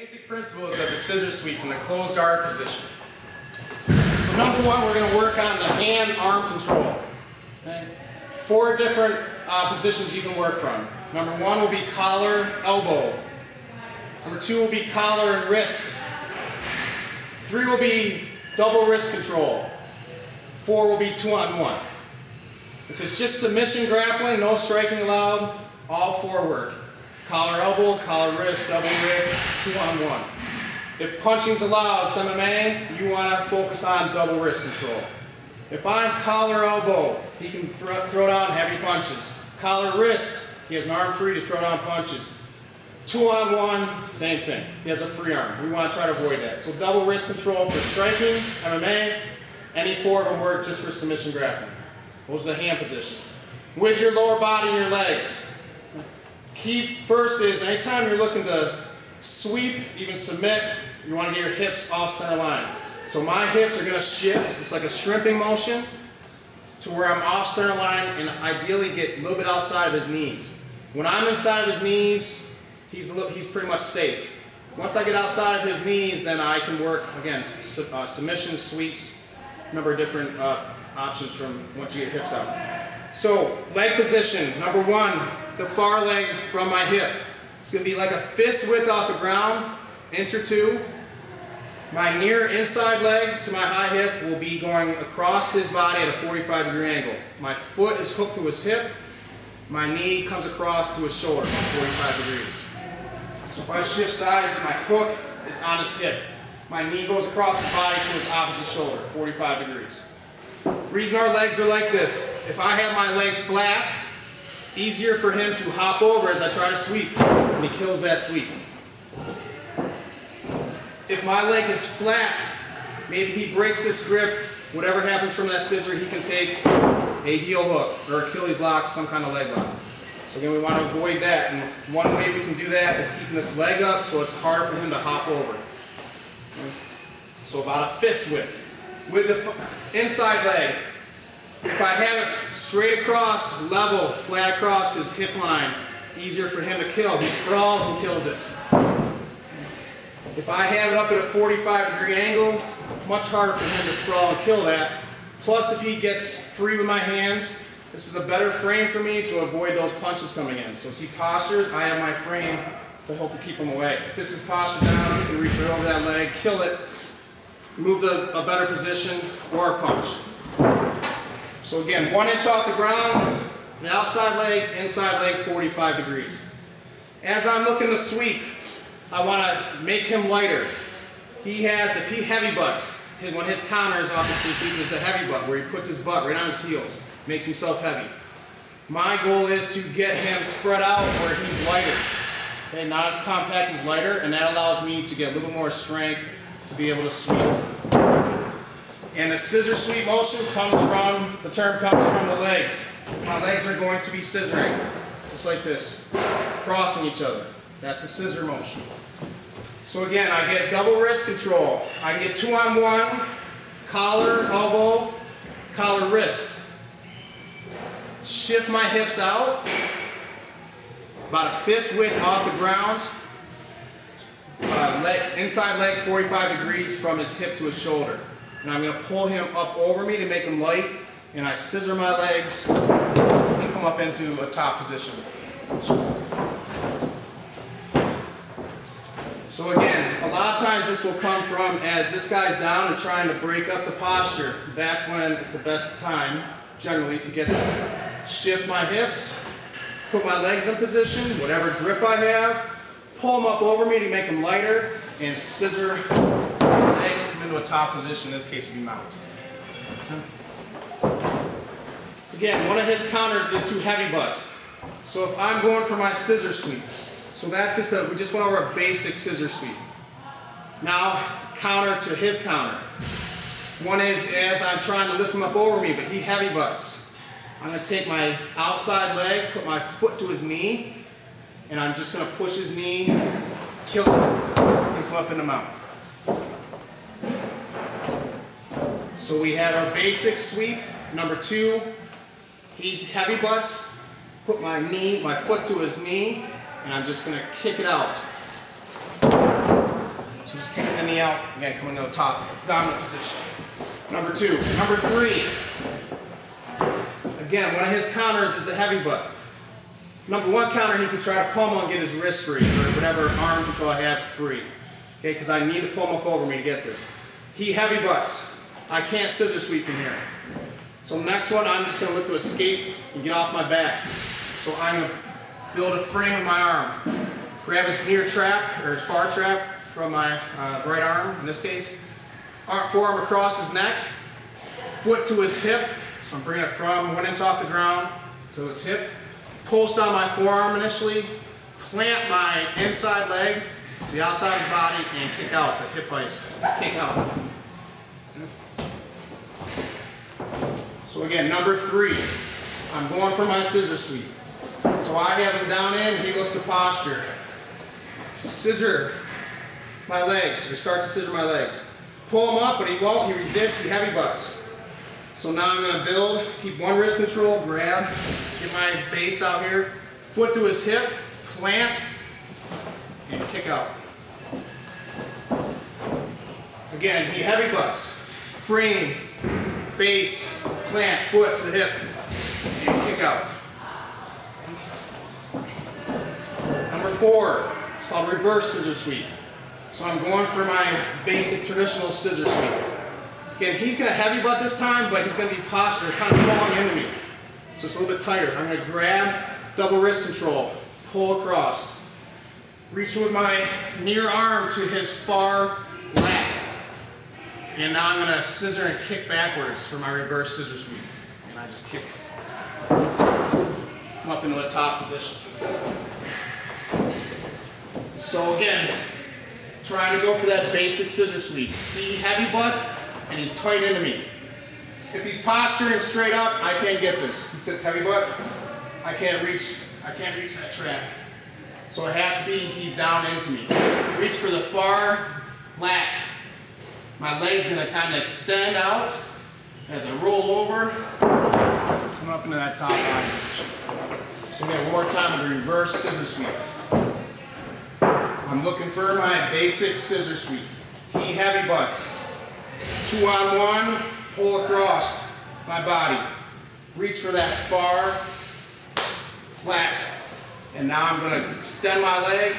Basic principles of the scissor sweep from the closed guard position. So number one, we're going to work on the hand-arm control. Okay? 4 different positions you can work from. Number 1 will be collar, elbow. Number 2 will be collar and wrist. 3 will be double wrist control. 4 will be 2-on-1. If it's just submission grappling, no striking allowed, all 4 work. Collar elbow, collar wrist, double wrist, 2-on-1. If punching's allowed, it's MMA, you want to focus on double wrist control. If I'm collar elbow, he can throw down heavy punches. Collar wrist, he has an arm free to throw down punches. 2-on-1, same thing. He has a free arm. We want to try to avoid that. So double wrist control for striking, MMA, any 4 of them work just for submission grappling. Those are the hand positions. With your lower body and your legs. Key first is anytime you're looking to sweep, even submit, you want to get your hips off center line. So my hips are going to shift, it's like a shrimping motion, to where I'm off center line and ideally get a little bit outside of his knees. When I'm inside of his knees, he's pretty much safe. Once I get outside of his knees, then I can work, again, submissions, sweeps, a number of different options from once you get hips out. So, leg position, number 1, the far leg from my hip. It's going to be like a fist width off the ground, inch or 2. My near inside leg to my high hip will be going across his body at a 45-degree angle. My foot is hooked to his hip. My knee comes across to his shoulder at 45 degrees. So if I shift sides, my hook is on his hip. My knee goes across his body to his opposite shoulder, 45 degrees. Reason our legs are like this, if I have my leg flat, easier for him to hop over as I try to sweep, and he kills that sweep. If my leg is flat, maybe he breaks this grip, whatever happens from that scissor, he can take a heel hook or Achilles lock, some kind of leg lock. So again, we want to avoid that, and one way we can do that is keeping this leg up so it's harder for him to hop over. So about a fist width. With the inside leg, if I have it straight across, level, flat across his hip line, easier for him to kill. He sprawls and kills it. If I have it up at a 45-degree angle, much harder for him to sprawl and kill that. Plus, if he gets free with my hands, this is a better frame for me to avoid those punches coming in. So as he postures, I have my frame to help to keep him away. If this is postured down, he can reach right over that leg, kill it, move to a better position, or a punch. So again, 1 inch off the ground, the outside leg, inside leg, 45 degrees. As I'm looking to sweep, I want to make him lighter. If he heavy butts, when his counter is off the scissor sweep is the heavy butt, where he puts his butt right on his heels, makes himself heavy. My goal is to get him spread out where he's lighter. Okay, not as compact, he's lighter, and that allows me to get a little more strength to be able to sweep. And the scissor sweep motion the term comes from the legs. My legs are going to be scissoring, just like this, crossing each other. That's the scissor motion. So again, I get double wrist control. I can get 2-on-1, collar, elbow, collar, wrist. Shift my hips out, about a fist width off the ground. Inside leg 45 degrees from his hip to his shoulder. And I'm going to pull him up over me to make him light, and I scissor my legs and come up into a top position. So again, a lot of times this will come from as this guy's down and trying to break up the posture. That's when it's the best time, generally, to get this. Shift my hips, put my legs in position, whatever grip I have, pull them up over me to make them lighter, and scissor the legs, come into a top position. In this case, would be mount. Again, one of his counters is to heavy butt. So if I'm going for my scissor sweep, so that's just we just went over a basic scissor sweep. Now, counter to his counter. One is as I'm trying to lift him up over me, but he heavy butts. I'm going to take my outside leg, put my foot to his knee, and I'm just going to push his knee, kill it, and come up in the mount. So we have our basic sweep. Number 2, he's heavy butts, put my foot to his knee, and I'm just going to kick it out. So just kicking the knee out, again, coming to the top, dominant position. Number 2. Number 3. Again, one of his counters is the heavy butt. Number 1 counter, he can try to pummel and get his wrist free, or whatever arm control I have free. Okay, because I need to pull him up over me to get this. He heavy butts. I can't scissor sweep from here. So next one, I'm just going to look to escape and get off my back. So I'm going to build a frame with my arm. Grab his near trap, or his far trap from my right arm, in this case. Forearm across his neck, foot to his hip. So I'm bringing it from 1 inch off the ground to his hip. Pulse on my forearm initially. Plant my inside leg to the outside of his body and kick out. So hip heist. Kick out. So again, number 3. I'm going for my scissor sweep. So I have him down in, he looks to posture. Scissor my legs, or start to scissor my legs. Pull him up, but he won't, he resists, he heavy butts. So now I'm going to build, keep one wrist control, grab, get my base out here, foot to his hip, plant, and kick out. Again, he heavy butts. Frame, base, plant, foot to the hip, and kick out. Number 4, it's called reverse scissor sweep. So I'm going for my basic traditional scissor sweep. Again, he's going to heavy butt this time, but he's going to be postured, kind of falling into me. So it's a little bit tighter. I'm going to grab, double wrist control, pull across. Reach with my near arm to his far lat. And now I'm going to scissor and kick backwards for my reverse scissor sweep. And I just kick, come up into a top position. So again, trying to go for that basic scissor sweep. He heavy butts and he's tight into me. If he's posturing straight up, I can't get this. He sits heavy butt, I can't reach that trap. So it has to be he's down into me. Reach for the far lat. My leg's gonna kind of extend out as I roll over, come up into that top body position. So we have one more time with the reverse scissor sweep. I'm looking for my basic scissor sweep. He heavy butts. 2 on 1, pull across my body. Reach for that far flat. And now I'm going to extend my leg,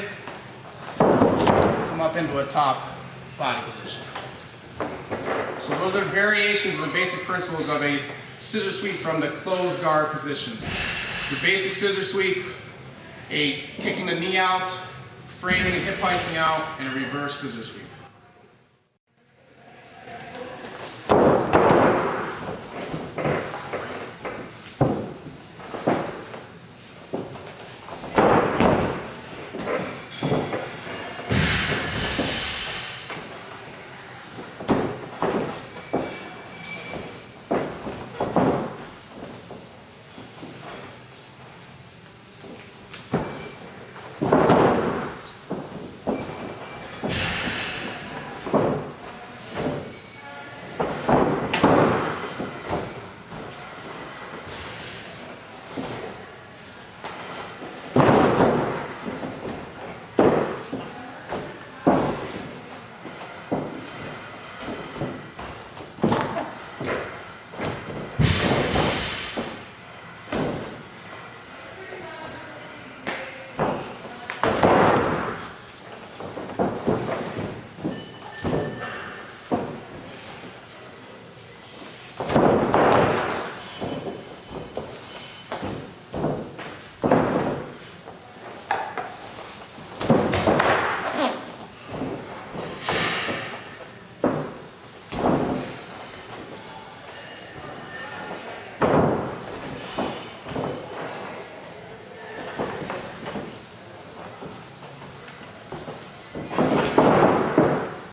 come up into a top body position. So those are variations of the basic principles of a scissor sweep from the closed guard position. Your basic scissor sweep, a kicking the knee out, framing and hip heisting out, and a reverse scissor sweep.